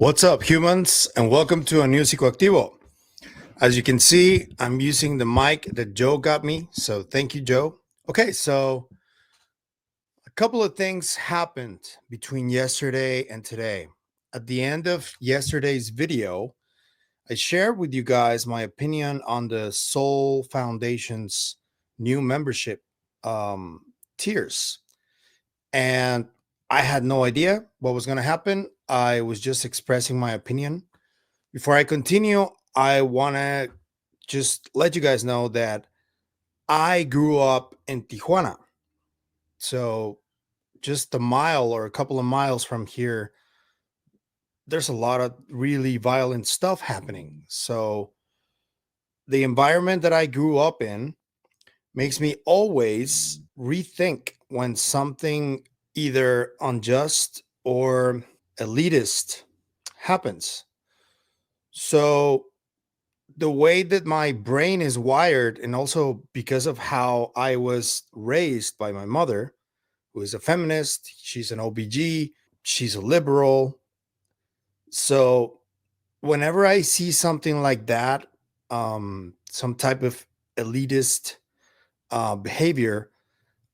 What's up, humans, and welcome to a new Psicoactivo. As you can see, I'm using the mic that Joe got me, so thank you, Joe. Okay, so a couple of things happened between yesterday and today. At the end of yesterday's video, I shared with you guys my opinion on the Soul Foundation's new membership um, tiers, and I had no idea what was going to happen. I was just expressing my opinion. Before I continue, I want to just let you guys know that I grew up in Tijuana. So, just a mile or a couple of miles from here, there's a lot of really violent stuff happening. So, the environment that I grew up in makes me always rethink when something either unjust or elitist happens. So, the way that my brain is wired, and also because of how I was raised by my mother, who is a feminist, she's an OBG, she's a liberal. So whenever I see something like that, some type of elitist behavior,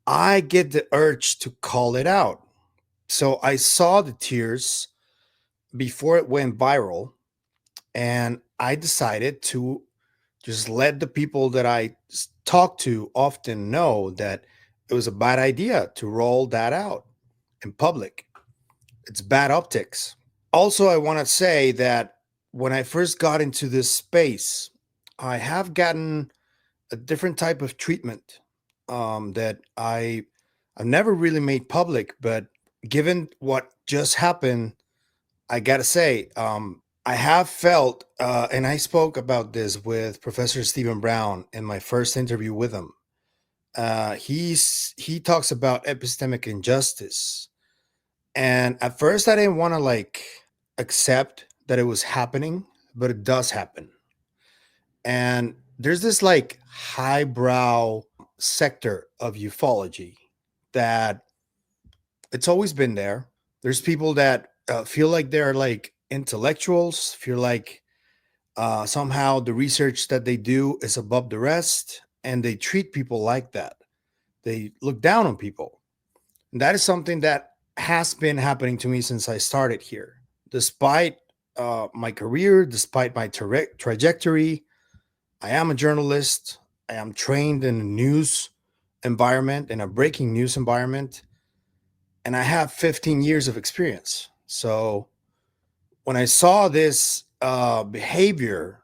I get the urge to call it out. So I saw the tears before it went viral, and I decided to just let the people that I talk to often know that it was a bad idea to roll that out in public. It's bad optics. Also, I want to say that when I first got into this space, I have gotten a different type of treatment that I've never really made public, but given what just happened, I gotta say, I have felt, and I spoke about this with Professor Stephen Brown in my first interview with him. He talks about epistemic injustice, and at first I didn't want to like accept that it was happening, but it does happen. And there's this like highbrow sector of ufology that it's always been there. There's people that feel like they're like intellectuals, feel like somehow the research that they do is above the rest, and they treat people like that. They look down on people. And that is something that has been happening to me since I started here. Despite my career, despite my trajectory, I am a journalist. I am trained in a news environment, in a breaking news environment, and I have 15 years of experience. So when I saw this behavior,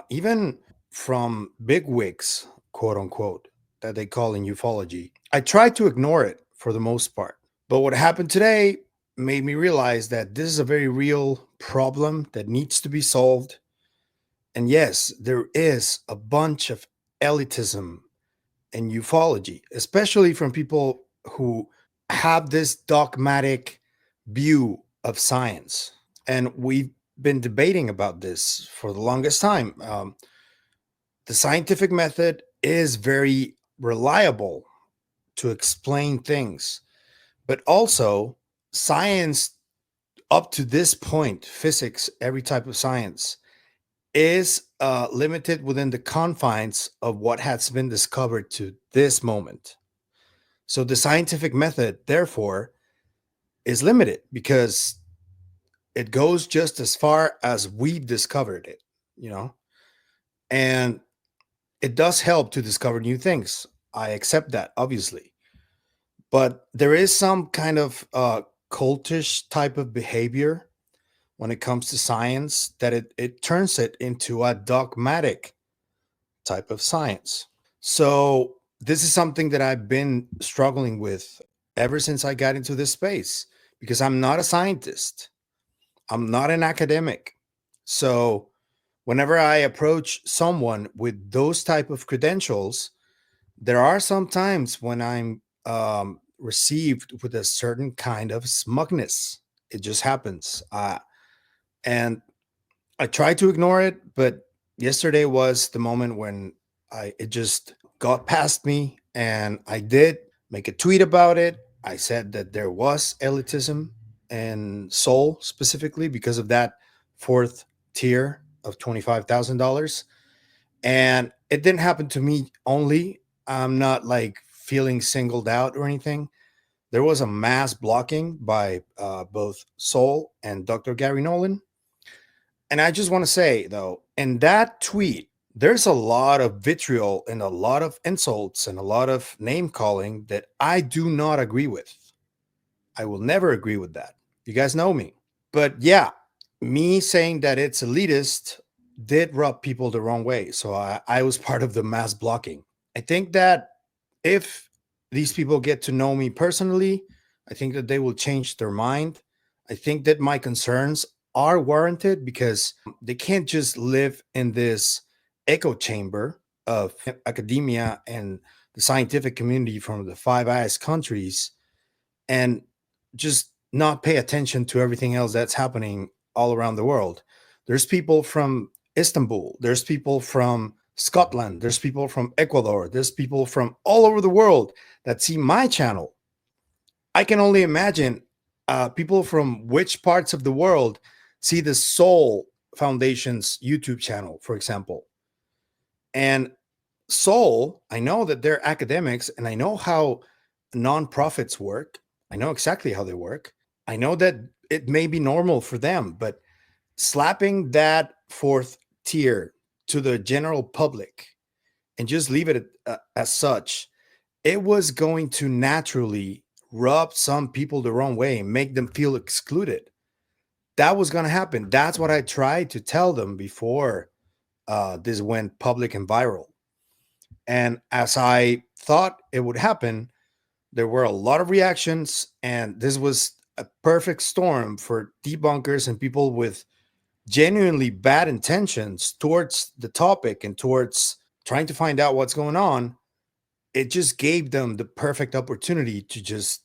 even from bigwigs, quote unquote, that they call in ufology, I tried to ignore it for the most part. But what happened today made me realize that this is a very real problem that needs to be solved. And yes, there is a bunch of elitism in ufology, especially from people who have this dogmatic view of science. And we've been debating about this for the longest time. The scientific method is very reliable to explain things, but also science up to this point, physics, every type of science, is limited within the confines of what has been discovered to this moment. So the scientific method, therefore, is limited because it goes just as far as we've discovered it, you know, and it does help to discover new things. I accept that, obviously, but there is some kind of cultish type of behavior when it comes to science that it turns it into a dogmatic type of science. So this is something that I've been struggling with ever since I got into this space because I'm not a scientist. I'm not an academic. So whenever I approach someone with those type of credentials, there are some times when I'm received with a certain kind of smugness. It just happens. And I try to ignore it, but yesterday was the moment when it just got past me, and I did make a tweet about it. I said that there was elitism, in Seoul specifically because of that fourth tier of $25,000. And it didn't happen to me only. I'm not like feeling singled out or anything. There was a mass blocking by both Seoul and Dr. Garry Nolan. And I just want to say, though, in that tweet, there's a lot of vitriol and a lot of insults and a lot of name calling that I do not agree with. I will never agree with that. You guys know me. But yeah, me saying that it's elitist did rub people the wrong way. So I was part of the mass blocking. I think that if these people get to know me personally, I think that they will change their mind. I think that my concerns are warranted because they can't just live in this echo chamber of academia and the scientific community from the Five Eyes countries and just not pay attention to everything else that's happening all around the world. There's people from Istanbul, there's people from Scotland, there's people from Ecuador, there's people from all over the world that see my channel. I can only imagine people from which parts of the world see the Soul Foundation's YouTube channel, for example. And Soul, I know that they're academics and I know how nonprofits work. I know exactly how they work. I know that it may be normal for them, but slapping that fourth tier to the general public and just leave it as such, it was going to naturally rub some people the wrong way and make them feel excluded. That was going to happen. That's what I tried to tell them before this went public and viral. And as I thought it would happen, there were a lot of reactions, and this was a perfect storm for debunkers and people with genuinely bad intentions towards the topic and towards trying to find out what's going on. It just gave them the perfect opportunity to just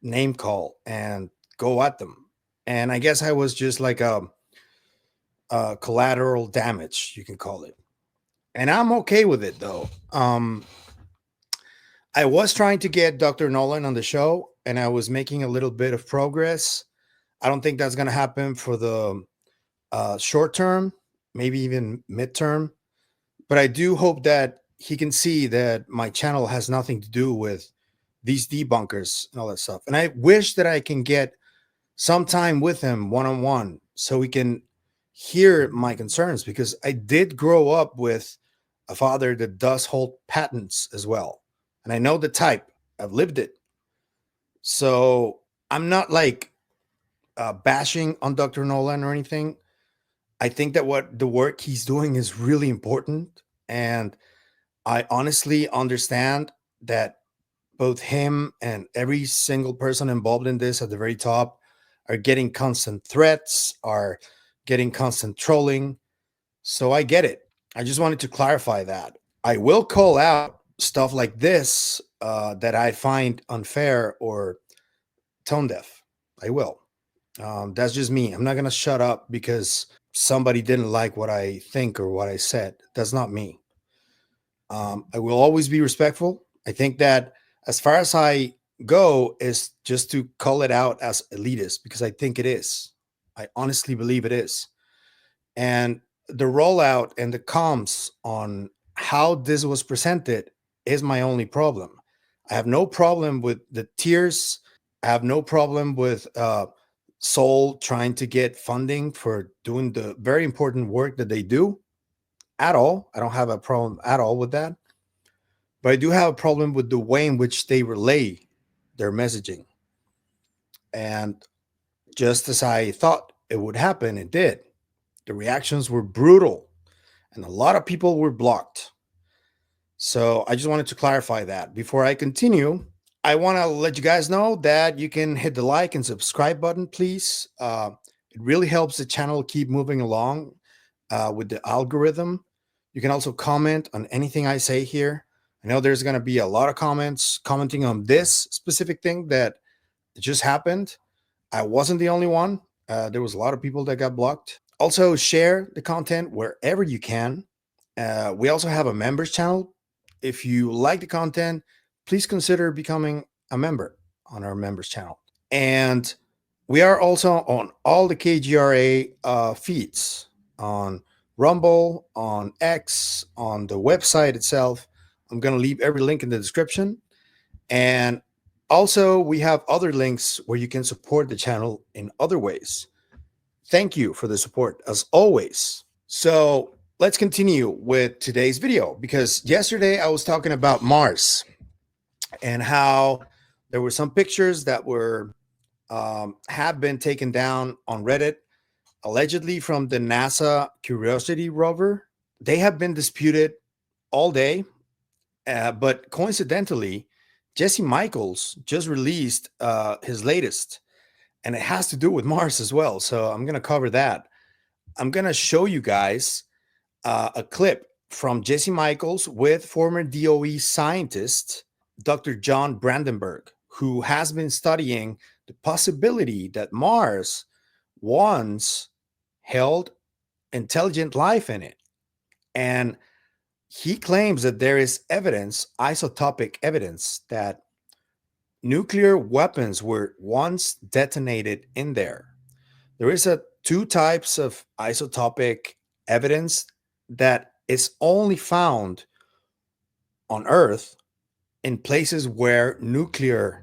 name call and go at them. And I guess I was just like a collateral damage, you can call it. And I'm okay with it though. I was trying to get Dr. Nolan on the show, and I was making a little bit of progress. I don't think that's going to happen for the short term, maybe even midterm. But I do hope that he can see that my channel has nothing to do with these debunkers and all that stuff. And I wish that I can get some time with him one on one so we can hear my concerns because I did grow up with a father that does hold patents as well. And I know the type, I've lived it. So I'm not like bashing on Dr. Nolan or anything. I think that what the work he's doing is really important. And I honestly understand that both him and every single person involved in this at the very top are getting constant threats, are getting constant trolling. So I get it. I just wanted to clarify that. I will call out stuff like this that I find unfair or tone deaf. I will. That's just me. I'm not going to shut up because somebody didn't like what I think or what I said. That's not me. I will always be respectful. I think that as far as I go is just to call it out as elitist because I think it is. I honestly believe it is. And the rollout and the comms on how this was presented is my only problem. I have no problem with the tiers. I have no problem with Soul trying to get funding for doing the very important work that they do at all. I don't have a problem at all with that. But I do have a problem with the way in which they relay their messaging. And just as I thought it would happen, it did. The reactions were brutal, and a lot of people were blocked. So I just wanted to clarify that. Before I continue, I want to let you guys know that you can hit the like and subscribe button, please. It really helps the channel keep moving along with the algorithm. You can also comment on anything I say here. I know there's going to be a lot of comments commenting on this specific thing that just happened. I wasn't the only one. There was a lot of people that got blocked. Also, share the content wherever you can. We also have a members channel. If you like the content, please consider becoming a member on our members channel. And we are also on all the KGRA feeds, on Rumble, on X, on the website itself. I'm going to leave every link in the description. And also, we have other links where you can support the channel in other ways. Thank you for the support, as always. So let's continue with today's video, because yesterday I was talking about Mars and how there were some pictures that were have been taken down on Reddit, allegedly from the NASA Curiosity rover. They have been disputed all day, but coincidentally, Jesse Michels just released his latest, and it has to do with Mars as well. So I'm going to cover that. I'm going to show you guys a clip from Jesse Michels with former DOE scientist Dr. John Brandenburg, who has been studying the possibility that Mars once held intelligent life in it. And he claims that there is evidence, isotopic evidence, that nuclear weapons were once detonated in there. There is two types of isotopic evidence that is only found on Earth in places where nuclear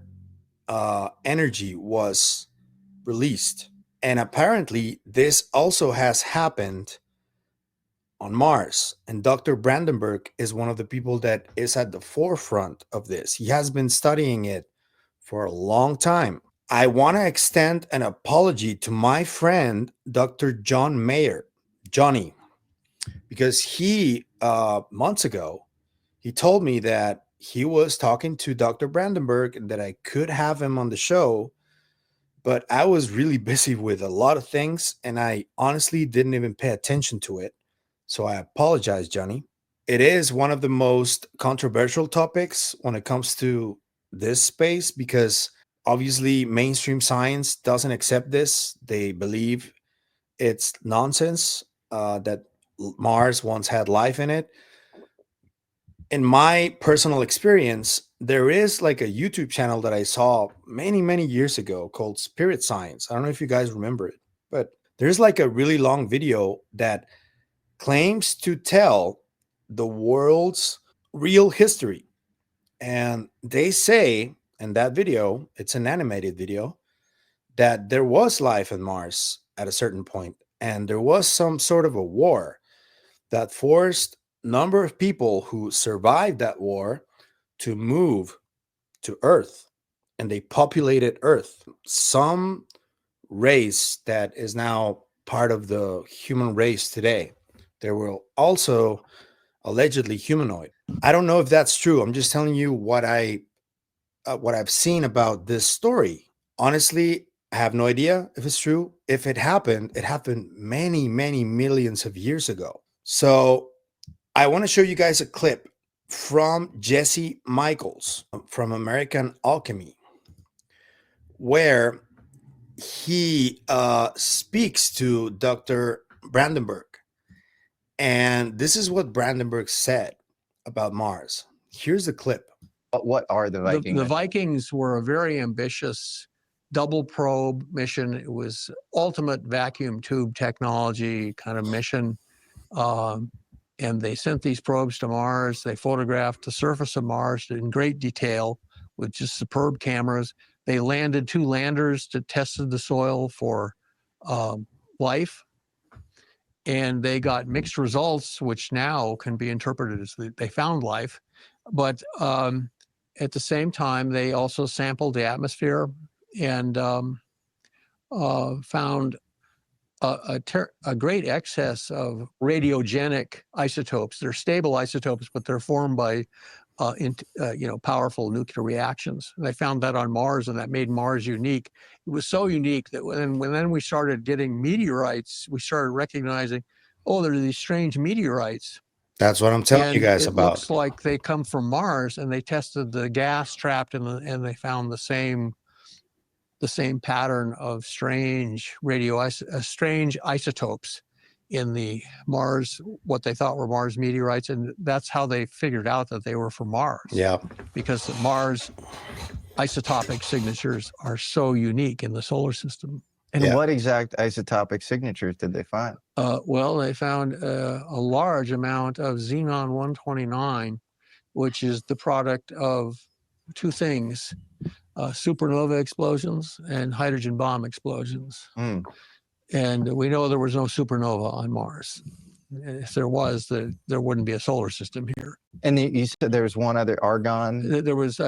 energy was released. And apparently, this also has happened on Mars. And Dr. Brandenburg is one of the people that is at the forefront of this. He has been studying it for a long time. I want to extend an apology to my friend, Dr. John Mayer, Johnny, because he, months ago, he told me that he was talking to Dr. Brandenburg and that I could have him on the show, but I was really busy with a lot of things and I honestly didn't even pay attention to it. So I apologize, Johnny. It is one of the most controversial topics when it comes to this space, because obviously mainstream science doesn't accept this. They believe it's nonsense, that Mars once had life in it. In my personal experience, there is like a YouTube channel that I saw many, many years ago called Spirit Science. I don't know if you guys remember it, but there's like a really long video that claims to tell the world's real history. And they say in that video, it's an animated video, that there was life on Mars at a certain point, and there was some sort of a war that forced a number of people who survived that war to move to Earth, and they populated Earth. Some race that is now part of the human race today. They were also allegedly humanoid. I don't know if that's true. I'm just telling you what I've seen about this story. Honestly, I have no idea if it's true. If it happened many, many millions of years ago. So I want to show you guys a clip from Jesse Michels from American Alchemy, where he speaks to Dr. Brandenburg. And this is what Brandenburg said about Mars. Here's the clip. What are the Vikings? The Vikings were a very ambitious double probe mission. It was ultimate vacuum tube technology kind of mission. And they sent these probes to Mars. They photographed the surface of Mars in great detail with just superb cameras. They landed 2 landers that tested the soil for life. And they got mixed results, which now can be interpreted as they found life. But at the same time, they also sampled the atmosphere and found a great excess of radiogenic isotopes. They're stable isotopes, but they're formed by powerful nuclear reactions. And they found that on Mars, and that made Mars unique. It was so unique that when we started getting meteorites, we started recognizing, oh, there are these strange meteorites. That's what I'm telling you guys it about. Looks like they come from Mars, and they tested the gas trapped in and they found the same pattern of strange strange isotopes in the Mars, what they thought were Mars meteorites. And that's how they figured out that they were from Mars. Yeah. Because Mars, isotopic signatures are so unique in the solar system. And Yeah. what exact isotopic signatures did they find? Well, they found a large amount of xenon-129, which is the product of two things, supernova explosions and hydrogen bomb explosions. Mm. And we know there was no supernova on Mars. If there was, there wouldn't be a solar system here. And you said there was one other argon. There was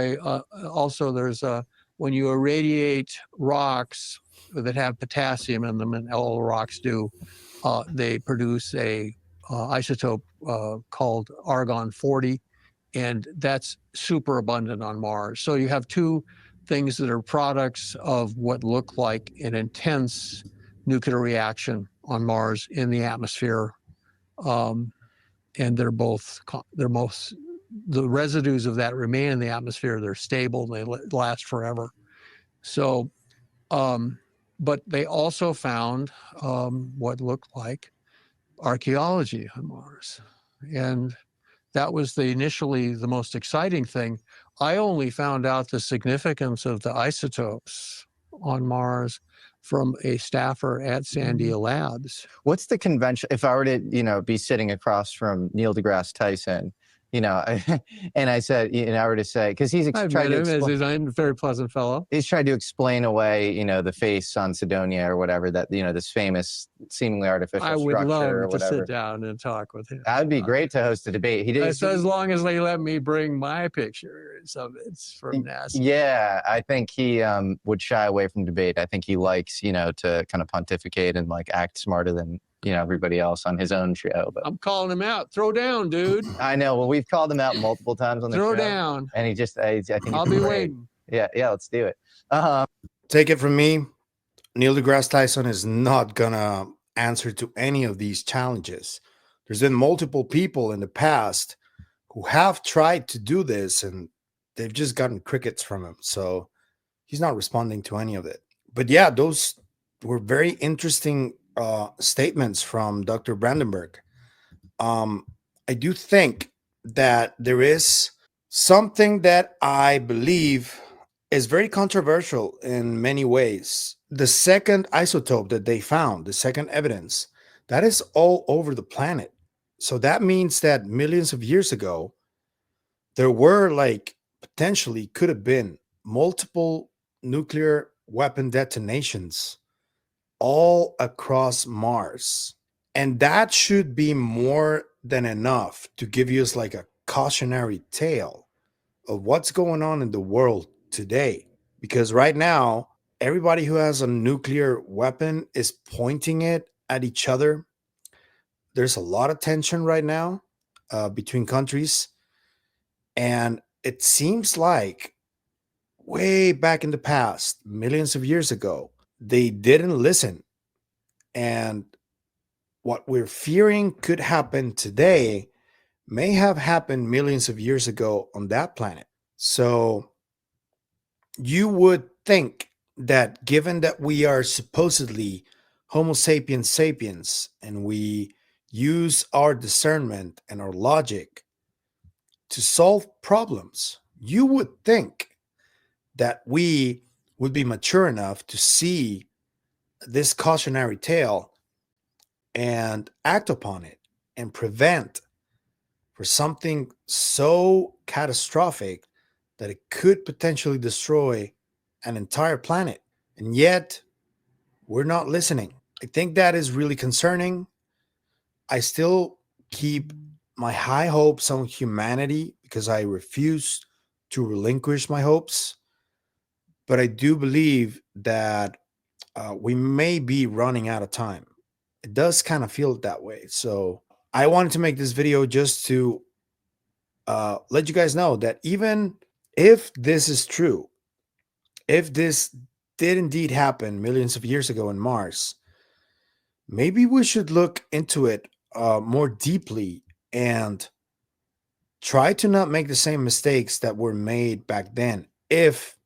when you irradiate rocks that have potassium in them, and all rocks do, they produce a isotope called argon-40, and that's super abundant on Mars. So you have two things that are products of what look like an intense nuclear reaction on Mars in the atmosphere, and they're the residues of that remain in the atmosphere. They're stable, they last forever. So, but they also found what looked like archaeology on Mars, and that was initially the most exciting thing. I only found out the significance of the isotopes on Mars from a staffer at Sandia Labs. What's the convention? If I were to, be sitting across from Neil deGrasse Tyson, and I said, I were to say, because he's I've tried met to him, he's a very pleasant fellow. he's tried to explain away, the face on Sidonia or whatever, that, this famous, seemingly artificial I would structure or love to whatever. sit down and talk with him. That'd be great to host a debate. He did. That's as long as they let me bring my pictures of it from NASA. Yeah, I think he would shy away from debate. I think he likes, to kind of pontificate and like act smarter than everybody else on his own show. But I'm calling him out. Throw down, dude. I know. Well, we've called him out multiple times on the show. Throw down. And he just, I think I'll be waiting. Yeah, let's do it. Take it from me, Neil deGrasse Tyson is not gonna answer to any of these challenges. There's been multiple people in the past who have tried to do this, and they've just gotten crickets from him. So he's not responding to any of it. But yeah, those were very interesting statements from Dr. Brandenburg. I do think that there is something that I believe is very controversial in many ways. The second isotope that they found, the second evidence, that is all over the planet. So that means that millions of years ago, there were potentially could have been multiple nuclear weapon detonations all across Mars. And that should be more than enough to give you a cautionary tale of what's going on in the world today. Because right now, everybody who has a nuclear weapon is pointing it at each other. There's a lot of tension right now between countries. And it seems like way back in the past, millions of years ago, they didn't listen. And what we're fearing could happen today may have happened millions of years ago on that planet. So you would think that given that we are supposedly Homo sapiens sapiens and we use our discernment and our logic to solve problems, you would think that we would be mature enough to see this cautionary tale and act upon it and prevent for something so catastrophic that it could potentially destroy an entire planet. And yet, we're not listening. I think that is really concerning. I still keep my high hopes on humanity because I refuse to relinquish my hopes. But I do believe that we may be running out of time. It does kind of feel that way. So I wanted to make this video just to let you guys know that even if this is true, if this did indeed happen millions of years ago in Mars, maybe we should look into it more deeply and try to not make the same mistakes that were made back then if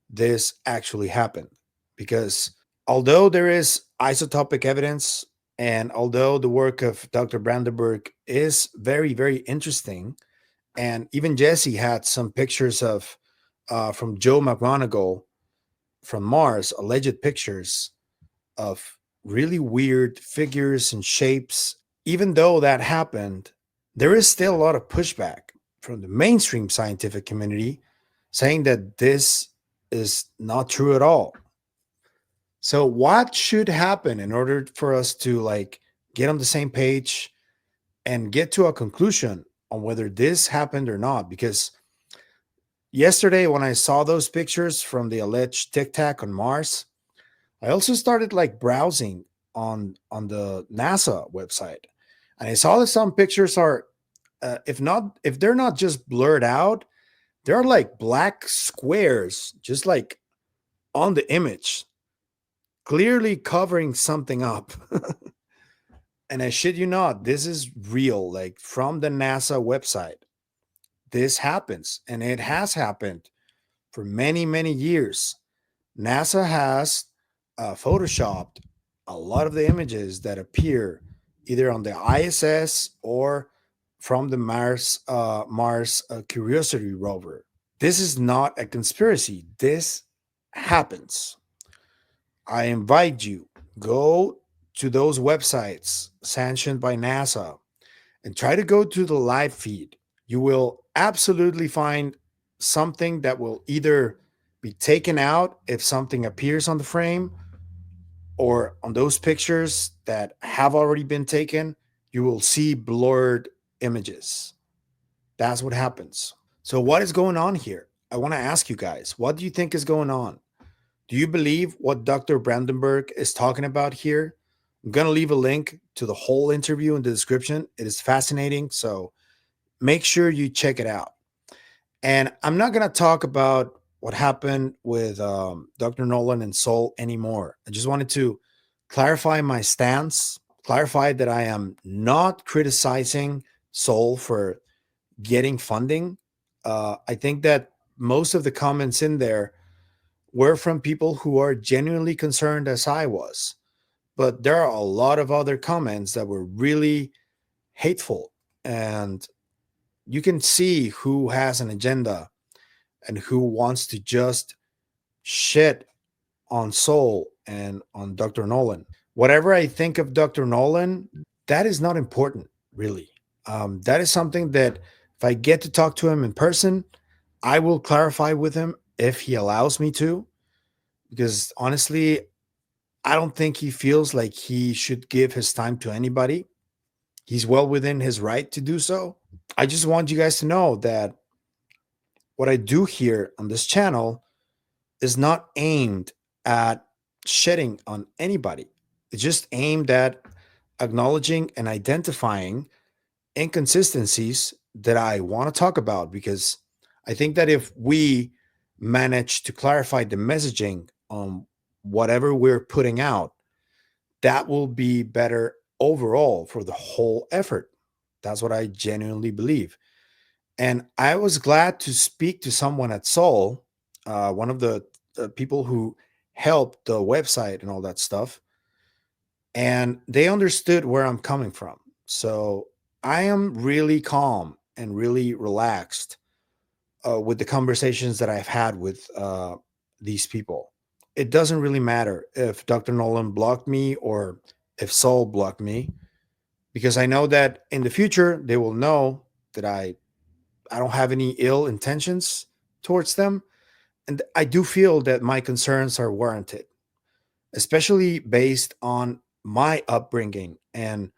this actually happened. Because although there is isotopic evidence and although the work of Dr. Brandenburg is very, very interesting, and even Jesse had some pictures of from Joe McGonigal from Mars, alleged pictures of really weird figures and shapes. Even though that happened, there is still a lot of pushback from the mainstream scientific community saying that this is not true at all. So what should happen in order for us to like get on the same page and get to a conclusion on whether this happened or not? Because yesterday when I saw those pictures from the alleged tic tac on Mars, I also started like browsing on the NASA website, and I saw that some pictures are, if they're not just blurred out, they're like black squares, just like on the image, clearly covering something up. And I shit you not, this is real, like from the NASA website. This happens, and it has happened for many, many years. NASA has photoshopped a lot of the images that appear either on the ISS or from the Mars Curiosity rover. This is not a conspiracy. This happens. I invite you, go to those websites sanctioned by NASA and try to go to the live feed. You will absolutely find something that will either be taken out if something appears on the frame, or on those pictures that have already been taken, you will see blurred images. That's what happens. So, what is going on here? I want to ask you guys, what do you think is going on? Do you believe what Dr. Brandenburg is talking about here? I'm going to leave a link to the whole interview in the description. It is fascinating. So, make sure you check it out. And I'm not going to talk about what happened with Dr. Nolan and Soul anymore. I just wanted to clarify my stance, clarify that I am not criticizing Soul for getting funding. I think that most of the comments in there were from people who are genuinely concerned, as I was. But there are a lot of other comments that were really hateful. And you can see who has an agenda and who wants to just shit on Soul and on Dr. Nolan. Whatever I think of Dr. Nolan, that is not important, really. That is something that if I get to talk to him in person, I will clarify with him if he allows me to. Because honestly, I don't think he feels like he should give his time to anybody. He's well within his right to do so. I just want you guys to know that what I do here on this channel is not aimed at shitting on anybody. It's just aimed at acknowledging and identifying inconsistencies that I want to talk about, because I think that if we manage to clarify the messaging on whatever we're putting out, that will be better overall for the whole effort. That's what I genuinely believe. And I was glad to speak to someone at Soul, one of the people who helped the website and all that stuff. And they understood where I'm coming from. So I am really calm and really relaxed with the conversations that I've had with these people. It doesn't really matter if Dr. Nolan blocked me or if Soul blocked me, because I know that in the future they will know that I don't have any ill intentions towards them. And I do feel that my concerns are warranted, especially based on my upbringing and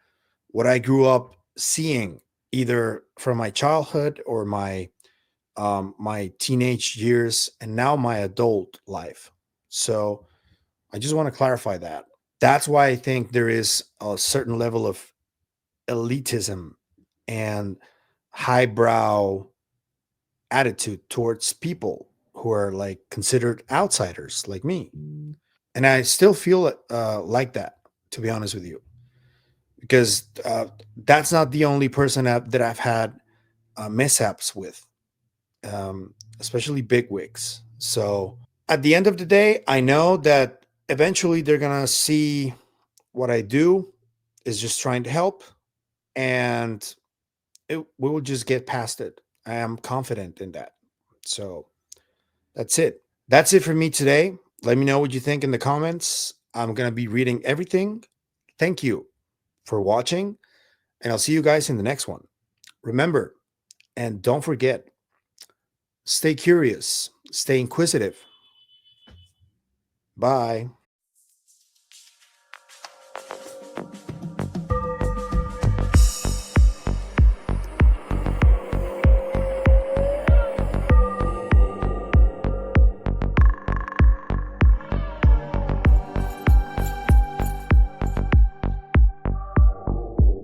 what I grew up seeing, either from my childhood or my teenage years and now my adult life. So I just want to clarify that. That's why I think there is a certain level of elitism and highbrow attitude towards people who are like considered outsiders like me. And I still feel like that, to be honest with you, because that's not the only person that I've had mishaps with, especially bigwigs. So at the end of the day, I know that eventually they're going to see what I do is just trying to help, and we will just get past it. I am confident in that. So That's it. That's it for me today. Let me know what you think in the comments. I'm going to be reading everything. Thank you for watching, and I'll see you guys in the next one. Remember, and don't forget, stay curious, stay inquisitive. Bye.